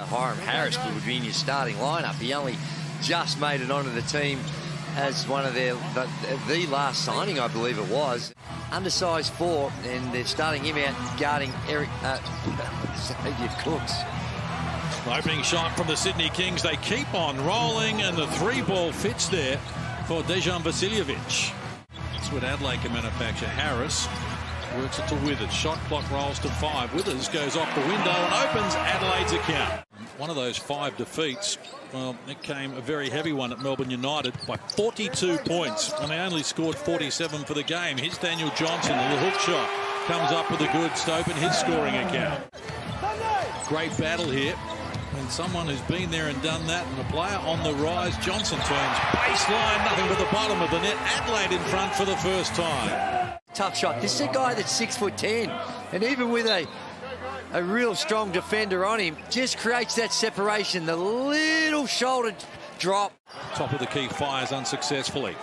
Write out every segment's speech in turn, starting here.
Hiram Harris would be in your starting lineup. He only just made it onto the team as one of the last signing, I believe it was. Undersized 4, and they're starting him out guarding Xavier Cooks. Opening shot from the Sydney Kings. They keep on rolling, and the 3-ball fits there for Dejan Vasiljevic. That's what Adelaide can manufacture. Harris works it to Withers. Shot clock rolls to 5. Withers goes off the window and opens Adelaide's account. One of those 5 defeats, well, it came a very heavy one at Melbourne United by 42 points, and they only scored 47 for the game. Here's Daniel Johnson, the hook shot comes up with a good to open his scoring account. Great battle here, and someone who's been there and done that, and the player on the rise. Johnson turns baseline, nothing but the bottom of the net. Adelaide in front for the first time. Tough shot. This is a guy that's 6'10", and even with a real strong defender on him, just creates that separation. The little shoulder drop. Top of the key fires unsuccessfully.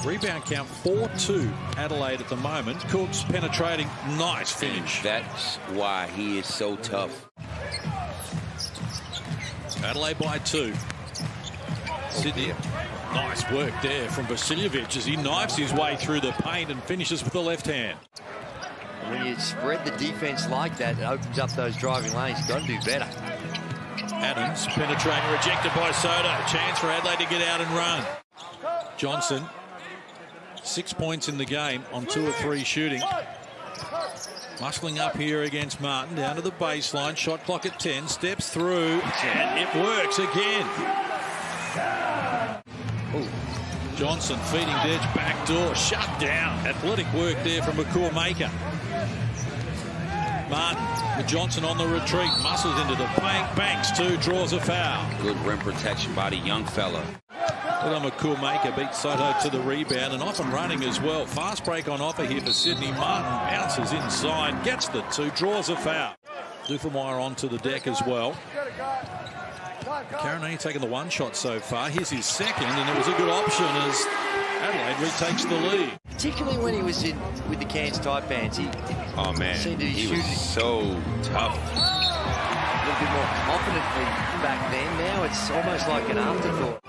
Rebound count 4-2 Adelaide at the moment. Cooks penetrating, nice finish. And that's why he is so tough. Adelaide by 2. Sydney. Nice work there from Vasiljevic as he knifes his way through the paint and finishes with the left hand. When you spread the defense like that, it opens up those driving lanes. You've got to do better. Adams penetrating, rejected by Sotto. Chance for Adelaide to get out and run. Johnson, 6 points in the game on 2 of 3 shooting. Muscling up here against Martin, down to the baseline. Shot clock at 10, steps through, and it works again. Ooh. Johnson feeding Dedge backdoor, shut down. Athletic work there from McCool-Maker. Martin with Johnson on the retreat, muscles into the paint, banks 2, draws a foul. Good rim protection by the young fella. Little McCool-Maker beats Sotto to the rebound and off and running as well. Fast break on offer here for Sydney. Martin bounces inside, gets the 2, draws a foul. Duffermeyer onto the deck as well. Carinelli taking the 1 shot so far. Here's his second, and it was a good option as Adelaide retakes the lead. Particularly when he was in with the Cairns Taipans. Oh man, he was so tough. A little bit more confidently back then. Now it's almost like an afterthought.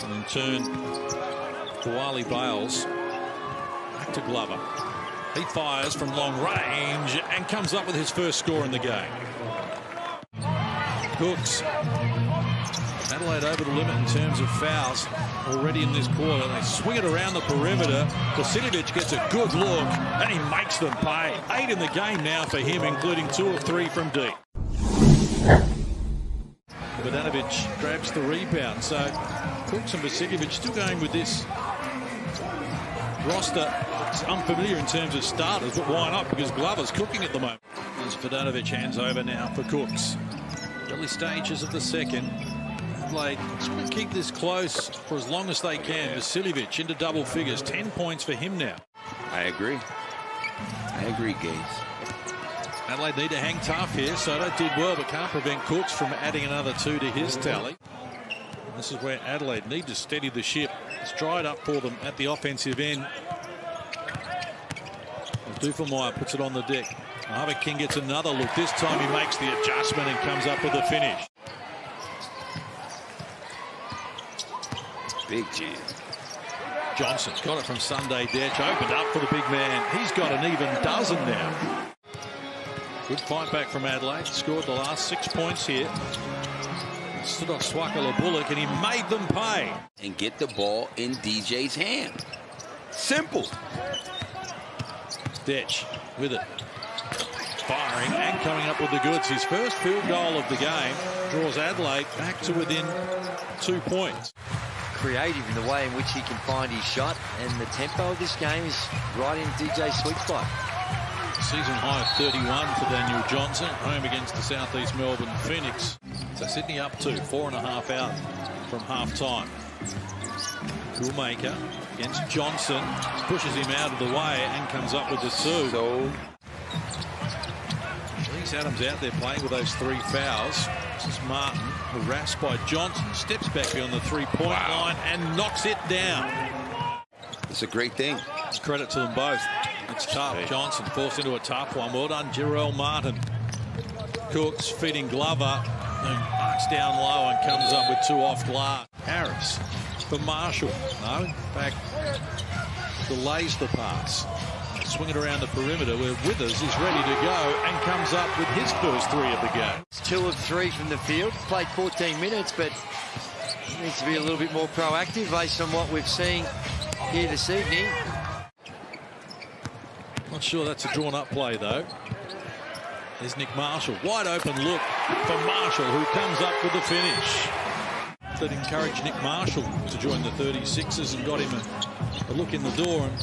And in turn, for Wally Bales, back to Glover. He fires from long range and comes up with his first score in the game. Cooks. Adelaide over the limit in terms of fouls already in this quarter. They swing it around the perimeter. Vasiljevic gets a good look and he makes them pay. 8 in the game now for him, including 2 of 3 from deep. Bogdanovic grabs the rebound. So Cooks and Vasiljevic still going with this roster. It's unfamiliar in terms of starters, but why not? Because Glover's cooking at the moment. As Bogdanovic hands over now for Cooks. Early stages of the second. Adelaide keep this close for as long as they can. Vasiljevic into double figures. 10 points for him now. I agree, Gaze. Adelaide need to hang tough here. Sotto did well, but can't prevent Cooks from adding another 2 to his tally. And this is where Adelaide need to steady the ship. It's dried up for them at the offensive end. Duffermeyer puts it on the deck. Harvey King gets another look. This time he makes the adjustment and comes up with the finish. Big jam. Johnson got it from Sunday Detch. Opened up for the big man. He's got an even dozen now. Good fight back from Adelaide. Scored the last 6 points here. Stood off Swakala Bullock and he made them pay. And get the ball in DJ's hand. Simple. Detch with it. Firing and coming up with the goods. His first field goal of the game draws Adelaide back to within 2 points. Creative in the way in which he can find his shot, and the tempo of this game is right in DJ's sweet spot. Season high of 31 for Daniel Johnson, home against the Southeast Melbourne Phoenix. So Sydney up 2, 4.5 out from half time. Coolmaker against Johnson, pushes him out of the way and comes up with the 2. Adams out there playing with those 3 fouls. This is Martin, harassed by Johnson, steps back beyond the 3-point line and knocks it down. It's a great thing. It's credit to them both. It's tough. Johnson forced into a tough one. Well done, Jarrell Martin. Cooks feeding Glover, who marks down low and comes up with 2 off glass. Harris for Marshall. No, in fact, delays the pass. Swing it around the perimeter where Withers is ready to go and comes up with his first 3 of the game. It's 2 of 3 from the field. Played 14 minutes, but needs to be a little bit more proactive based on what we've seen here this evening. Not sure that's a drawn-up play, though. There's Nick Marshall. Wide open look for Marshall, who comes up with the finish. That encouraged Nick Marshall to join the 36ers and got him a look in the door. And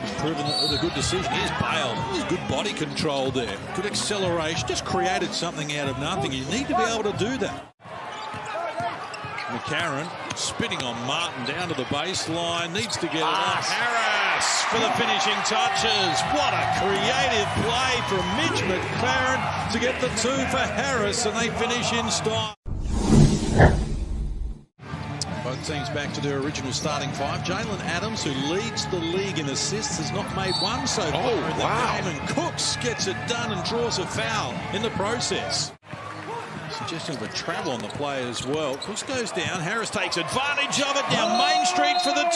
he's proven that with a good decision. Here's Bale. There's good body control there. Good acceleration. Just created something out of nothing. You need to be able to do that. McCarron spitting on Martin down to the baseline. Needs to get it off. Harris for the finishing touches. What a creative play from Mitch McCarron to get the 2 for Harris, and they finish in style. Both teams back to their original starting 5. Jalen Adams, who leads the league in assists, has not made one so far in the game. And Cooks gets it done and draws a foul in the process. Suggestion of a travel on the play as well. Cooks goes down. Harris takes advantage of it down Main Street for the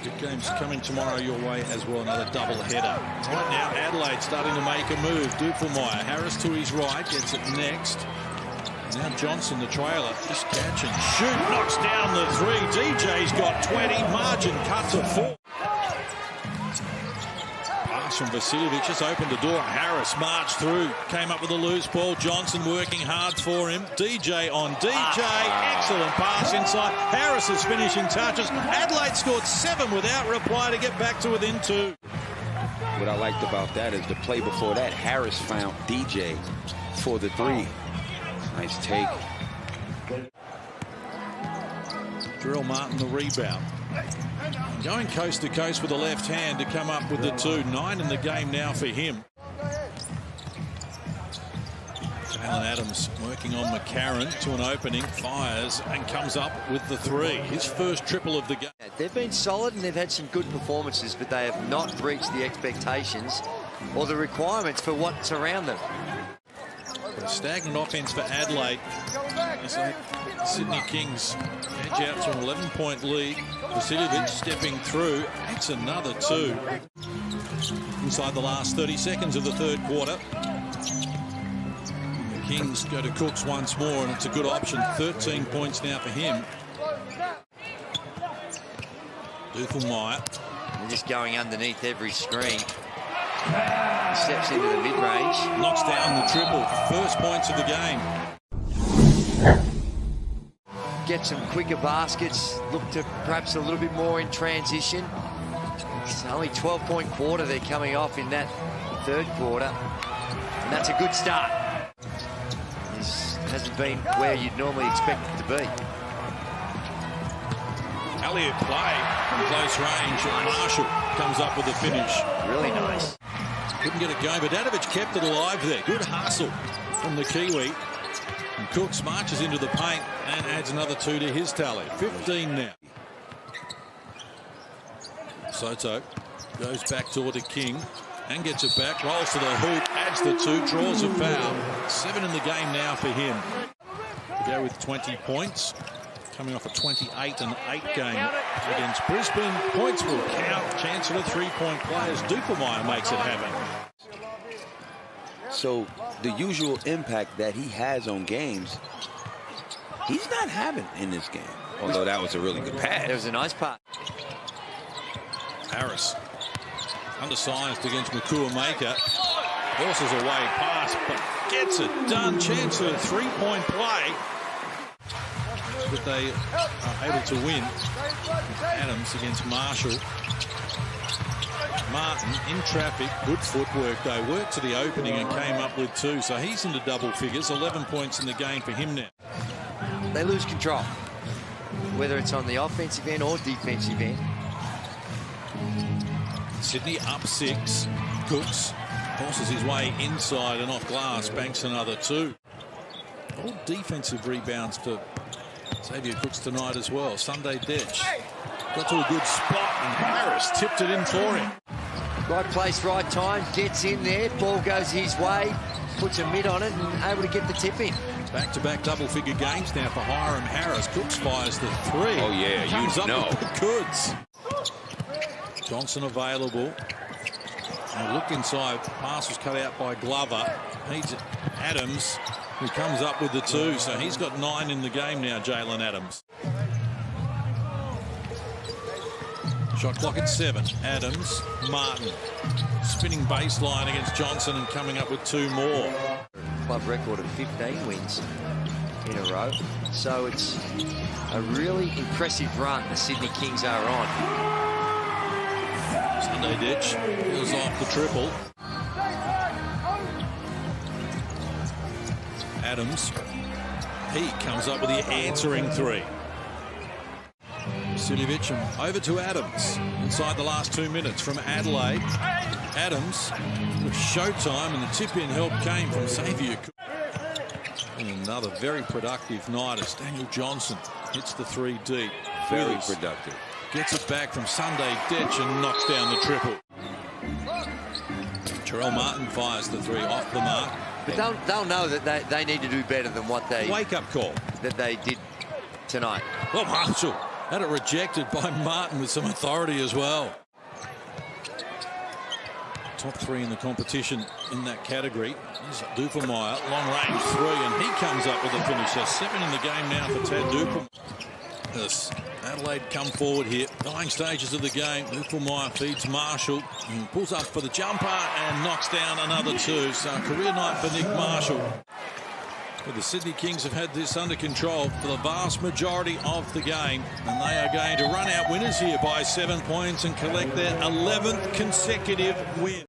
2. Good games coming tomorrow your way as well. Another double header. Right now, Adelaide starting to make a move. Duffelmeyer. Harris to his right. Gets it next. Now Johnson, the trailer, just catch and shoot, knocks down the 3. DJ's got 20, margin cut to 4. Pass from Vasiljevic, just opened the door. Harris marched through, came up with a loose ball. Johnson working hard for him. DJ on DJ, excellent pass inside. Harris's finishing touches. Adelaide scored 7 without reply to get back to within 2. What I liked about that is the play before that, Harris found DJ for the 3. Nice take. Drill Martin the rebound. Going coast to coast with the left hand to come up with the 2. 9 in the game now for him. Jalen Adams working on McCarron to an opening, fires and comes up with the 3. His first triple of the game. They've been solid and they've had some good performances, but they have not reached the expectations or the requirements for what's around them. A stagnant offense for Adelaide as the Sydney Kings edge out to an 11-point lead. Vasiljevic stepping through. It's another 2. Inside the last 30 seconds of the 3rd quarter. The Kings go to Cooks once more, and it's a good option. 13 points now for him. Duffelmeyer. They're just going underneath every screen. He steps into the mid-range. Knocks down the triple. First points of the game. Get some quicker baskets. Look to perhaps a little bit more in transition. It's only 12-point quarter they're coming off in that 3rd quarter. And that's a good start. This hasn't been where you'd normally expect it to be. Elliott play from close range. Marshall comes up with the finish. Really nice. Couldn't get it going, but Dadovic kept it alive there. Good hustle from the Kiwi. And Cooks marches into the paint and adds another 2 to his tally. 15 now. Sotto goes back toward the King and gets it back. Rolls to the hoop, adds the 2, draws a foul. 7 in the game now for him. To go with 20 points. Coming off a 28-8 game against Brisbane. Points will count. Chance for the 3-point players. Duffelmeyer makes it happen. So the usual impact that he has on games, he's not having in this game. Although that was a really good pass. It was a nice pass. Harris undersized against Makuamaker. Forces away pass, but gets it done. Chance for a 3-point play. But they are able to win. Adams against Marshall. Martin in traffic. Good footwork though. Worked to the opening and came up with 2. So he's into double figures. 11 points in the game for him now. They lose control, whether it's on the offensive end or defensive end. Sydney up 6. Cooks forces his way inside and off glass. Banks another 2. All defensive rebounds for Xavier Cooks tonight as well. Sunday Detch got to a good spot and Harris tipped it in for him. Right place, right time, gets in there, ball goes his way, puts a mid on it and able to get the tip in. Back-to-back double-figure games now for Hiram Harris. Cooks fires the three. Oh, yeah, Comes you up know. with the goods. Johnson available. And look inside. Pass was cut out by Glover. Needs Adams, who comes up with the two. So he's got 9 in the game now, Jalen Adams. Shot clock at 7. Adams, Martin. Spinning baseline against Johnson and coming up with 2 more. Club record of 15 wins in a row. So it's a really impressive run the Sydney Kings are on. Sunday Ditch goes off the triple. Adams, he comes up with the answering 3. Vasiljevic and over to Adams inside the last 2 minutes from Adelaide. Adams with showtime, and the tip-in help came from Xavier. And another very productive night as Daniel Johnson hits the 3 deep. Very productive. Gets it back from Sunday Ditch and knocks down the triple. Jarrell Martin fires the 3 off the mark. But they'll know that they need to do better than what they Wake-up call. that they did tonight. Well, Marshall had it rejected by Martin with some authority as well. Top 3 in the competition in that category. Here's Dupermeyer, long-range 3, and he comes up with a finish. There's 7 in the game now for Tad Dupermeyer. As Adelaide come forward here, dying stages of the game. Dupermeyer feeds Marshall and pulls up for the jumper and knocks down another 2. So a career night for Nick Marshall. But the Sydney Kings have had this under control for the vast majority of the game, and they are going to run out winners here by 7 points and collect their 11th consecutive win.